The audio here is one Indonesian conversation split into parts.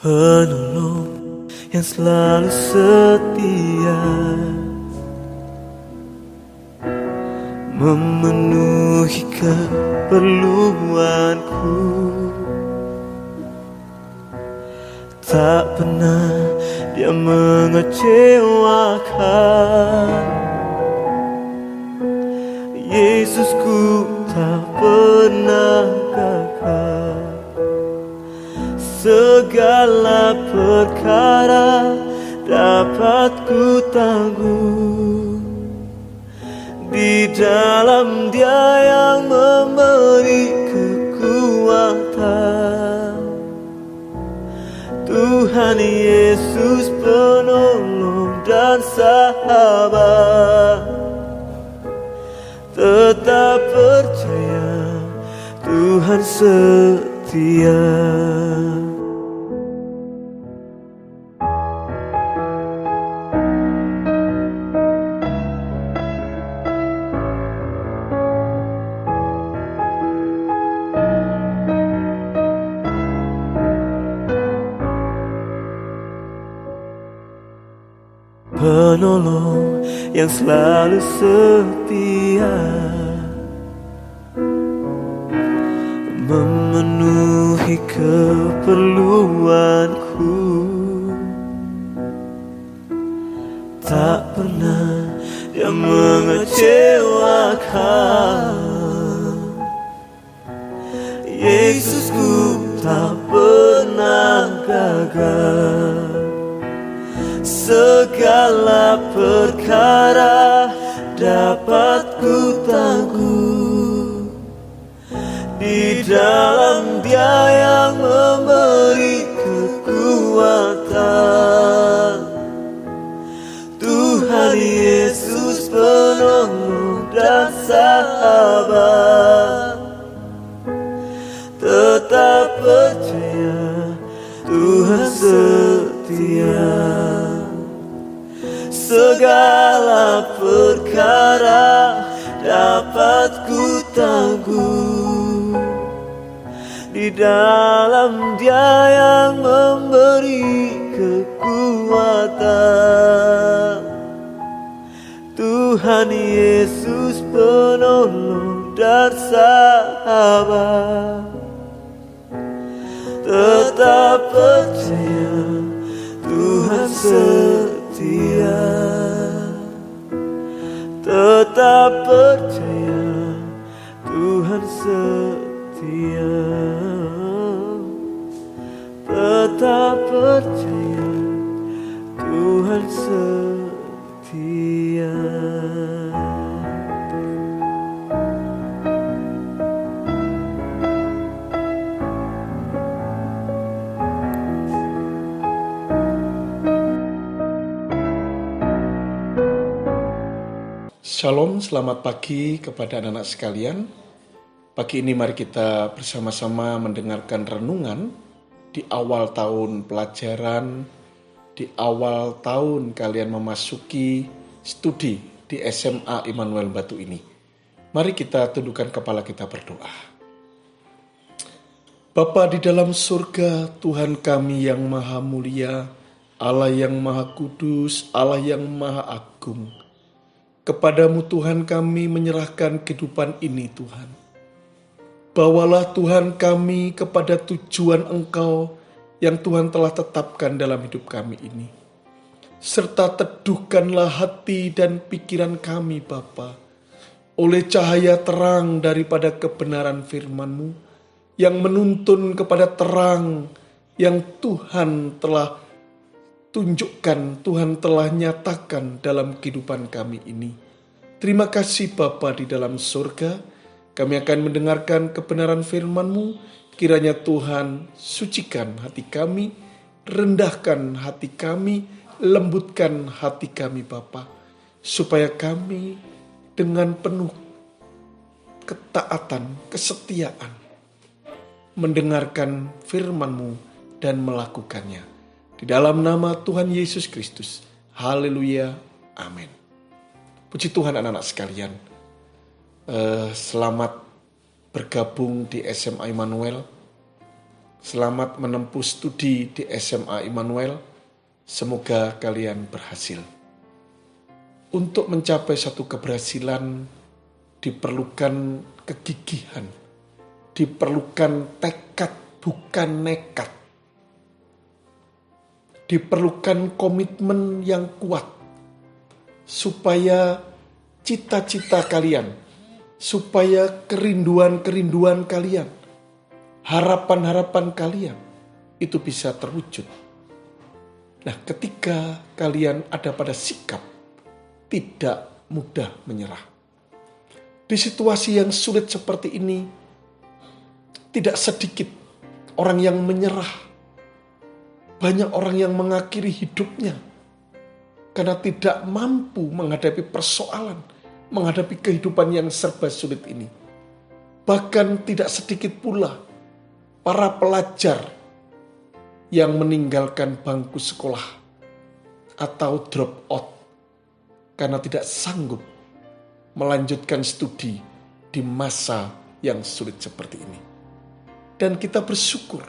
Penolong yang selalu setia, memenuhi keperluanku. Tak pernah dia mengecewakan. Yesusku tak pernah gagal. Segala perkara dapat ku tanggung di dalam Dia yang memberi kekuatan. Tuhan Yesus penolong dan sahabat, tetap percaya Tuhan setia. Penolong yang selalu setia, memenuhi keperluanku. Tak pernah dia mengecewakan. Yesusku tak pernah gagal. Segala perkara dapat ku tanggung di dalam Dia yang memberi kekuatan. Tuhan Yesus penolong dan sahabat, tetap percaya Tuhan setia. Segala perkara dapat ku tanggung di dalam Dia yang memberi kekuatan. Tuhan Yesus penolong dan sahabat, tetap percaya Tuhan setia. Tetap percaya Tuhan setia. Tetap percaya Tuhan setia. Shalom, selamat pagi kepada anak-anak sekalian. Pagi ini mari kita bersama-sama mendengarkan renungan di awal tahun pelajaran, di awal tahun kalian memasuki studi di SMA Immanuel Batu ini. Mari kita tundukkan kepala kita berdoa. Bapa di dalam surga, Tuhan kami yang maha mulia, Allah yang maha kudus, Allah yang maha agung. Kepadamu Tuhan kami menyerahkan kehidupan ini Tuhan. Bawalah Tuhan kami kepada tujuan Engkau yang Tuhan telah tetapkan dalam hidup kami ini. Serta teduhkanlah hati dan pikiran kami Bapa, oleh cahaya terang daripada kebenaran firman-Mu yang menuntun kepada terang yang Tuhan telah tunjukkan, Tuhan telah nyatakan dalam kehidupan kami ini. Terima kasih Bapa di dalam surga. Kami akan mendengarkan kebenaran firman-Mu. Kiranya Tuhan sucikan hati kami, rendahkan hati kami, lembutkan hati kami Bapa, supaya kami dengan penuh ketaatan, kesetiaan mendengarkan firman-Mu dan melakukannya. Di dalam nama Tuhan Yesus Kristus. Haleluya. Amin. Puji Tuhan anak-anak sekalian. Selamat bergabung di SMA Immanuel. Selamat menempuh studi di SMA Immanuel. Semoga kalian berhasil. Untuk mencapai satu keberhasilan diperlukan kegigihan, diperlukan tekad bukan nekat, diperlukan komitmen yang kuat supaya cita-cita kalian, supaya kerinduan-kerinduan kalian, harapan-harapan kalian itu bisa terwujud. Nah, ketika kalian ada pada sikap tidak mudah menyerah. Di situasi yang sulit seperti ini, tidak sedikit orang yang menyerah. Banyak orang yang mengakhiri hidupnya karena tidak mampu menghadapi persoalan, menghadapi kehidupan yang serba sulit ini. Bahkan tidak sedikit pula para pelajar yang meninggalkan bangku sekolah atau drop out karena tidak sanggup melanjutkan studi di masa yang sulit seperti ini. Dan kita bersyukur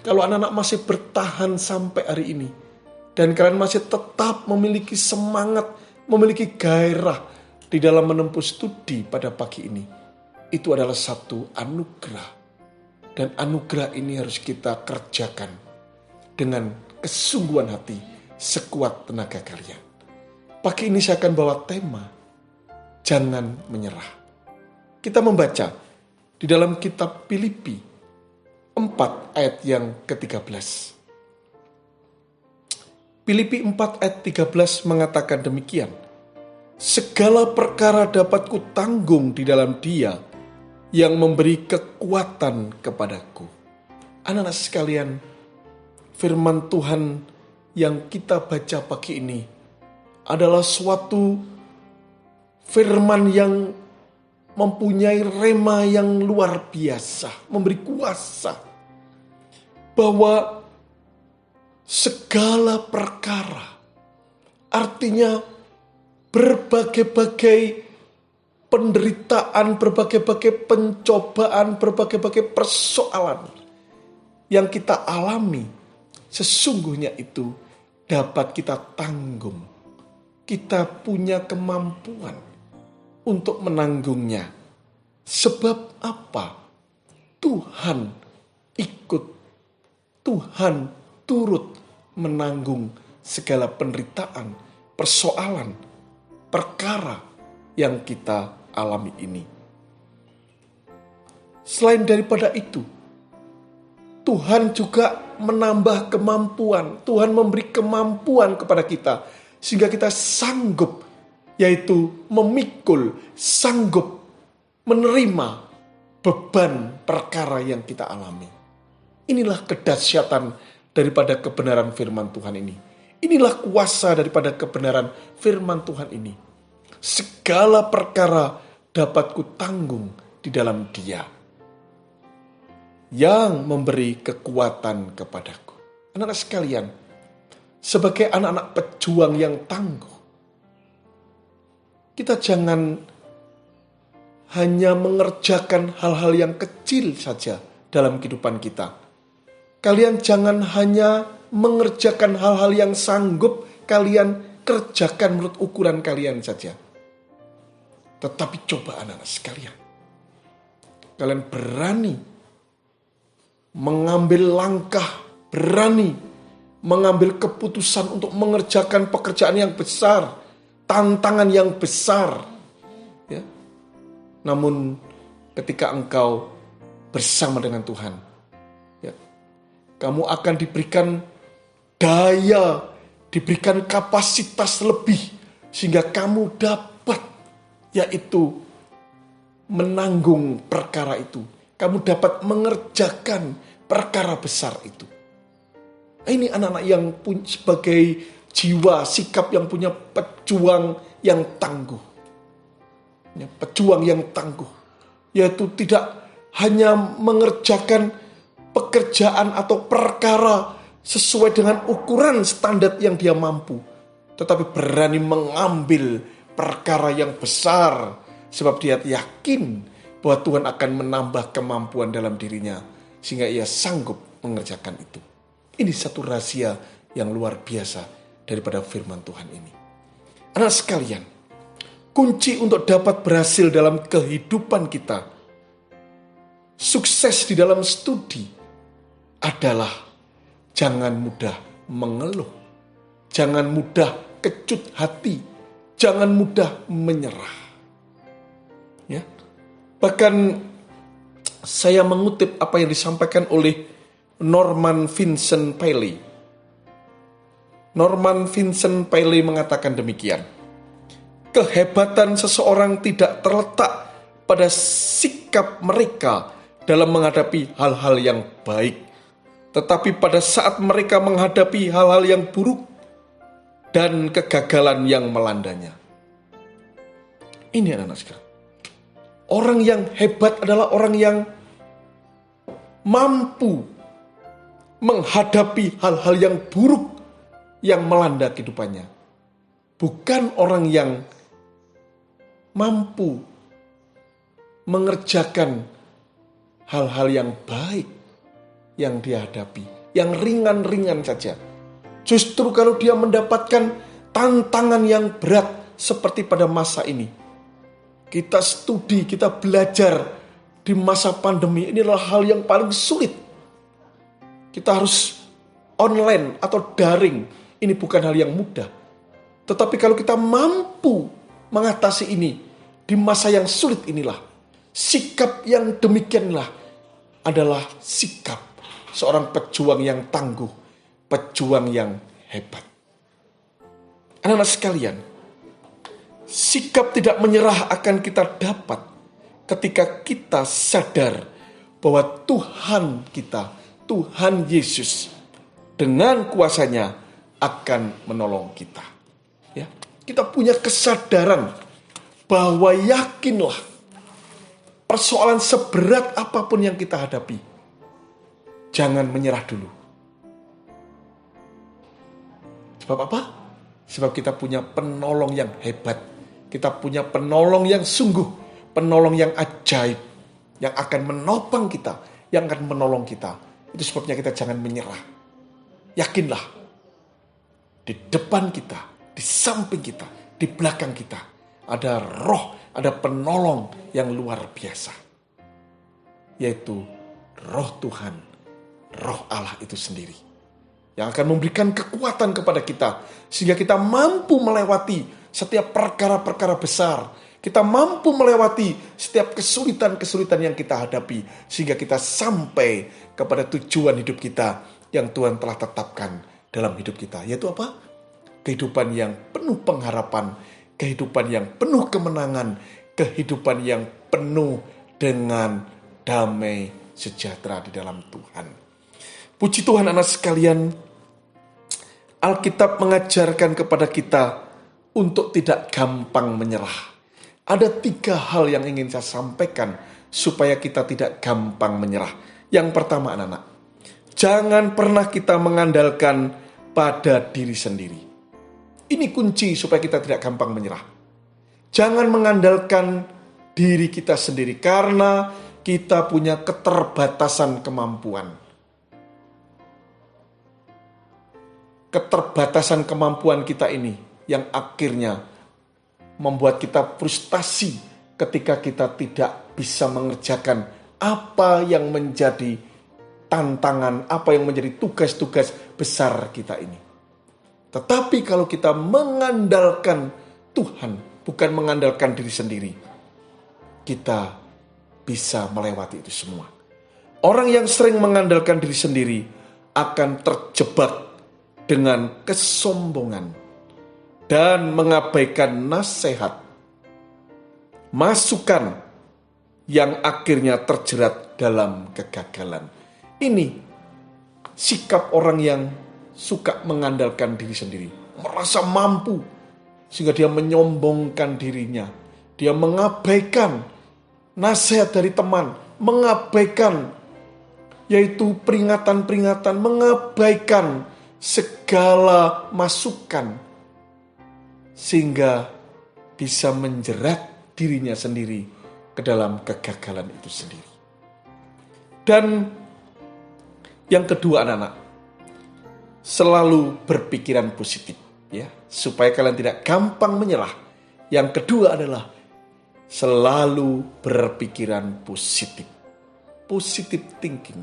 kalau anak-anak masih bertahan sampai hari ini. Dan kalian masih tetap memiliki semangat, memiliki gairah di dalam menempuh studi pada pagi ini. Itu adalah satu anugerah. Dan anugerah ini harus kita kerjakan dengan kesungguhan hati, sekuat tenaga kalian. Pagi ini saya akan bawa tema, jangan menyerah. Kita membaca di dalam kitab Filipi 4 ayat yang ke-13. Filipi 4 ayat 13 mengatakan demikian. Segala perkara dapat kutanggung di dalam Dia yang memberi kekuatan kepadaku. Anak-anak sekalian, firman Tuhan yang kita baca pagi ini adalah suatu firman yang mempunyai rema yang luar biasa, memberi kuasa. Bahwa segala perkara, artinya berbagai-bagai penderitaan, berbagai-bagai pencobaan, berbagai-bagai persoalan yang kita alami, sesungguhnya itu dapat kita tanggung. Kita punya kemampuan untuk menanggungnya. Sebab apa? Tuhan ikut, Tuhan turut menanggung segala penderitaan, persoalan, perkara yang kita alami ini. Selain daripada itu, Tuhan juga menambah kemampuan. Tuhan memberi kemampuan kepada kita sehingga kita sanggup, yaitu memikul, sanggup menerima beban perkara yang kita alami. Inilah kedahsyatan daripada kebenaran firman Tuhan ini. Inilah kuasa daripada kebenaran firman Tuhan ini. Segala perkara dapat kutanggung di dalam Dia yang memberi kekuatan kepadaku. Anak-anak sekalian, sebagai anak-anak pejuang yang tangguh, kita jangan hanya mengerjakan hal-hal yang kecil saja dalam kehidupan kita. Kalian jangan hanya mengerjakan hal-hal yang sanggup kalian kerjakan menurut ukuran kalian saja. Tetapi coba anak-anak sekalian, kalian berani mengambil langkah, berani mengambil keputusan untuk mengerjakan pekerjaan yang besar, tantangan yang besar. Ya. Namun ketika engkau bersama dengan Tuhan, kamu akan diberikan daya, diberikan kapasitas lebih, sehingga kamu dapat, yaitu menanggung perkara itu. Kamu dapat mengerjakan perkara besar itu. Ini anak-anak yang sebagai jiwa, sikap yang punya pejuang yang tangguh. Pejuang yang tangguh, yaitu tidak hanya mengerjakan pekerjaan atau perkara sesuai dengan ukuran standar yang dia mampu, tetapi berani mengambil perkara yang besar, sebab dia yakin bahwa Tuhan akan menambah kemampuan dalam dirinya, sehingga ia sanggup mengerjakan itu. Ini satu rahasia yang luar biasa daripada firman Tuhan ini. Anak sekalian, kunci untuk dapat berhasil dalam kehidupan kita, sukses di dalam studi, adalah jangan mudah mengeluh, jangan mudah kecut hati, jangan mudah menyerah. Ya. Bahkan saya mengutip apa yang disampaikan oleh Norman Vincent Peale. Norman Vincent Peale mengatakan demikian. Kehebatan seseorang tidak terletak pada sikap mereka dalam menghadapi hal-hal yang baik, tetapi pada saat mereka menghadapi hal-hal yang buruk dan kegagalan yang melandanya. Ini anak-anak sekalian. Orang yang hebat adalah orang yang mampu menghadapi hal-hal yang buruk yang melanda kehidupannya. Bukan orang yang mampu mengerjakan hal-hal yang baik yang dia hadapi, yang ringan-ringan saja. Justru kalau dia mendapatkan tantangan yang berat seperti pada masa ini, kita studi, kita belajar di masa pandemi, ini adalah hal yang paling sulit. Kita harus online atau daring, ini bukan hal yang mudah. Tetapi kalau kita mampu mengatasi ini di masa yang sulit inilah, sikap yang demikianlah adalah sikap seorang pejuang yang tangguh, pejuang yang hebat. Anak-anak sekalian, sikap tidak menyerah akan kita dapat ketika kita sadar bahwa Tuhan kita, Tuhan Yesus, dengan kuasanya akan menolong kita. Ya, kita punya kesadaran bahwa yakinlah persoalan seberat apapun yang kita hadapi, jangan menyerah dulu. Sebab apa? Sebab kita punya penolong yang hebat. Kita punya penolong yang sungguh, penolong yang ajaib, yang akan menopang kita, yang akan menolong kita. Itu sebabnya kita jangan menyerah. Yakinlah, di depan kita, di samping kita, di belakang kita, ada roh, ada penolong yang luar biasa. Yaitu roh Tuhan, roh Allah itu sendiri. Yang akan memberikan kekuatan kepada kita, sehingga kita mampu melewati setiap perkara-perkara besar. Kita mampu melewati setiap kesulitan-kesulitan yang kita hadapi, sehingga kita sampai kepada tujuan hidup kita yang Tuhan telah tetapkan dalam hidup kita. Yaitu apa? Kehidupan yang penuh pengharapan, kehidupan yang penuh kemenangan, kehidupan yang penuh dengan damai sejahtera di dalam Tuhan. Puji Tuhan anak sekalian, Alkitab mengajarkan kepada kita untuk tidak gampang menyerah. Ada 3 hal yang ingin saya sampaikan supaya kita tidak gampang menyerah. Yang pertama anak-anak, jangan pernah kita mengandalkan pada diri sendiri. Ini kunci supaya kita tidak gampang menyerah. Jangan mengandalkan diri kita sendiri karena kita punya keterbatasan kemampuan. Keterbatasan kemampuan kita ini yang akhirnya membuat kita frustasi ketika kita tidak bisa mengerjakan apa yang menjadi tantangan, apa yang menjadi tugas-tugas besar kita ini. Tetapi kalau kita mengandalkan Tuhan, bukan mengandalkan diri sendiri, kita bisa melewati itu semua. Orang yang sering mengandalkan diri sendiri akan terjebak dengan kesombongan dan mengabaikan nasihat, masukan yang akhirnya terjerat dalam kegagalan. Ini sikap orang yang suka mengandalkan diri sendiri, merasa mampu sehingga dia menyombongkan dirinya, dia mengabaikan nasihat dari teman, mengabaikan yaitu peringatan-peringatan, mengabaikan segala masukan sehingga bisa menjerat dirinya sendiri ke dalam kegagalan itu sendiri. Dan Yang kedua anak-anak, selalu berpikiran positif ya, supaya kalian tidak gampang menyerah. Yang kedua adalah selalu berpikiran positif. Positive thinking.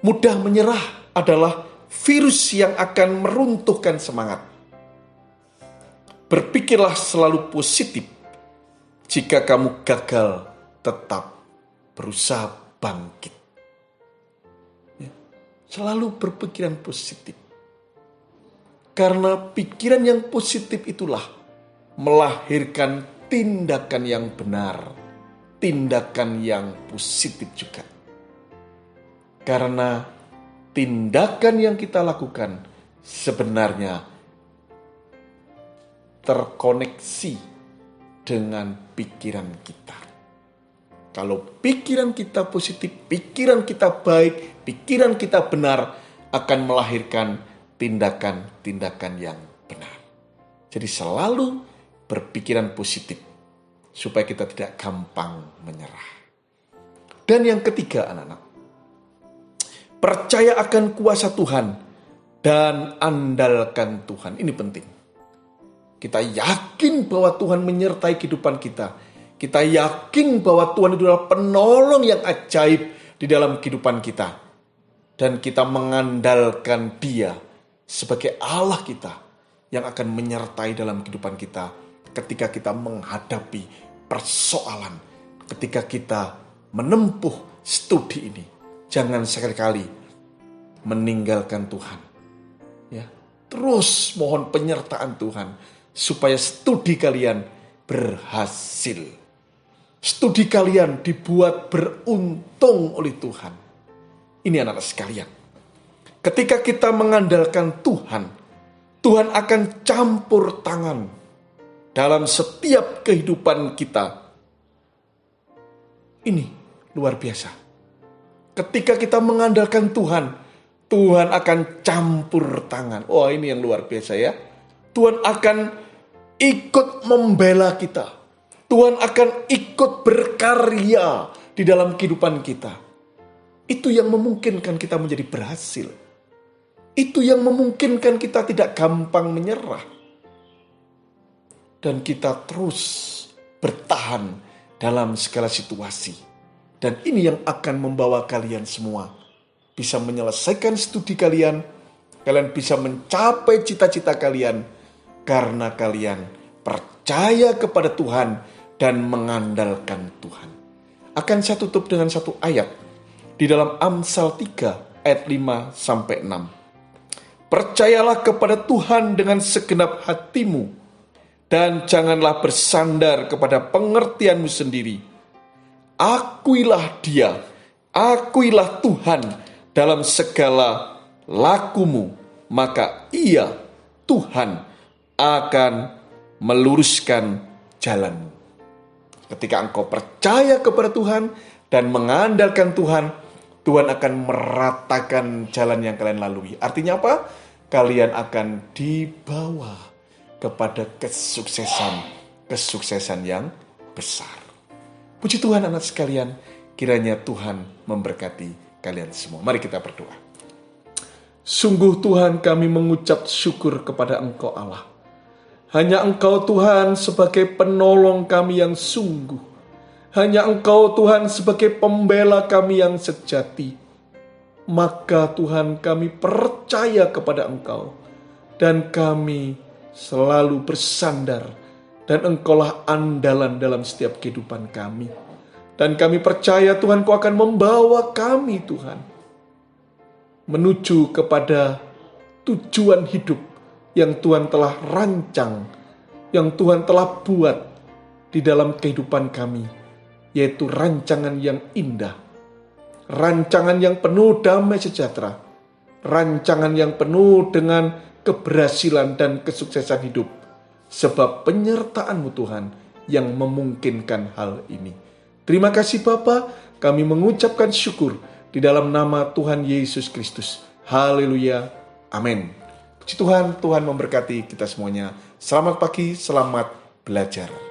Mudah menyerah adalah virus yang akan meruntuhkan semangat. Berpikirlah selalu positif. Jika kamu gagal, tetap berusaha bangkit. Ya, selalu berpikiran positif. Karena pikiran yang positif itulah melahirkan tindakan yang benar, tindakan yang positif juga. Karena tindakan yang kita lakukan sebenarnya terkoneksi dengan pikiran kita. Kalau pikiran kita positif, pikiran kita baik, pikiran kita benar, akan melahirkan tindakan-tindakan yang benar. Jadi selalu berpikiran positif supaya kita tidak gampang menyerah. Dan yang ketiga anak-anak, percaya akan kuasa Tuhan dan andalkan Tuhan. Ini penting. Kita yakin bahwa Tuhan menyertai kehidupan kita. Kita yakin bahwa Tuhan itu adalah penolong yang ajaib di dalam kehidupan kita. Dan kita mengandalkan Dia sebagai Allah kita yang akan menyertai dalam kehidupan kita ketika kita menghadapi persoalan, ketika kita menempuh studi ini. Jangan sekali-kali meninggalkan Tuhan. Ya, terus mohon penyertaan Tuhan supaya studi kalian berhasil. Studi kalian dibuat beruntung oleh Tuhan. Ini anak-anak sekalian. Ketika kita mengandalkan Tuhan, Tuhan akan campur tangan dalam setiap kehidupan kita. Ini luar biasa. Ketika kita mengandalkan Tuhan, Tuhan akan campur tangan. Oh, ini yang luar biasa ya. Tuhan akan ikut membela kita. Tuhan akan ikut berkarya di dalam kehidupan kita. Itu yang memungkinkan kita menjadi berhasil. Itu yang memungkinkan kita tidak gampang menyerah. Dan kita terus bertahan dalam segala situasi. Dan ini yang akan membawa kalian semua bisa menyelesaikan studi kalian. Kalian bisa mencapai cita-cita kalian. Karena kalian percaya kepada Tuhan dan mengandalkan Tuhan. Akan saya tutup dengan satu ayat. Di dalam Amsal 3 ayat 5-6. Percayalah kepada Tuhan dengan segenap hatimu. Dan janganlah bersandar kepada pengertianmu sendiri. Akuilah Dia, akuilah Tuhan dalam segala lakumu. Maka Ia, Tuhan, akan meluruskan jalanmu. Ketika engkau percaya kepada Tuhan dan mengandalkan Tuhan, Tuhan akan meratakan jalan yang kalian lalui. Artinya apa? Kalian akan dibawa kepada kesuksesan yang besar. Puji Tuhan anak sekalian, kiranya Tuhan memberkati kalian semua. Mari kita berdoa. Sungguh Tuhan, kami mengucap syukur kepada Engkau Allah. Hanya Engkau Tuhan sebagai penolong kami yang sungguh. Hanya Engkau Tuhan sebagai pembela kami yang sejati. Maka Tuhan, kami percaya kepada Engkau. Dan kami selalu bersandar. Dan Engkaulah andalan dalam setiap kehidupan kami. Dan kami percaya Tuhan, Kau akan membawa kami Tuhan menuju kepada tujuan hidup yang Tuhan telah rancang, yang Tuhan telah buat di dalam kehidupan kami, yaitu rancangan yang indah, rancangan yang penuh damai sejahtera, rancangan yang penuh dengan keberhasilan dan kesuksesan hidup, sebab penyertaan-Mu Tuhan yang memungkinkan hal ini. Terima kasih Bapa, kami mengucapkan syukur di dalam nama Tuhan Yesus Kristus. Haleluya, amin. Puji Tuhan, Tuhan memberkati kita semuanya. Selamat pagi, selamat belajar.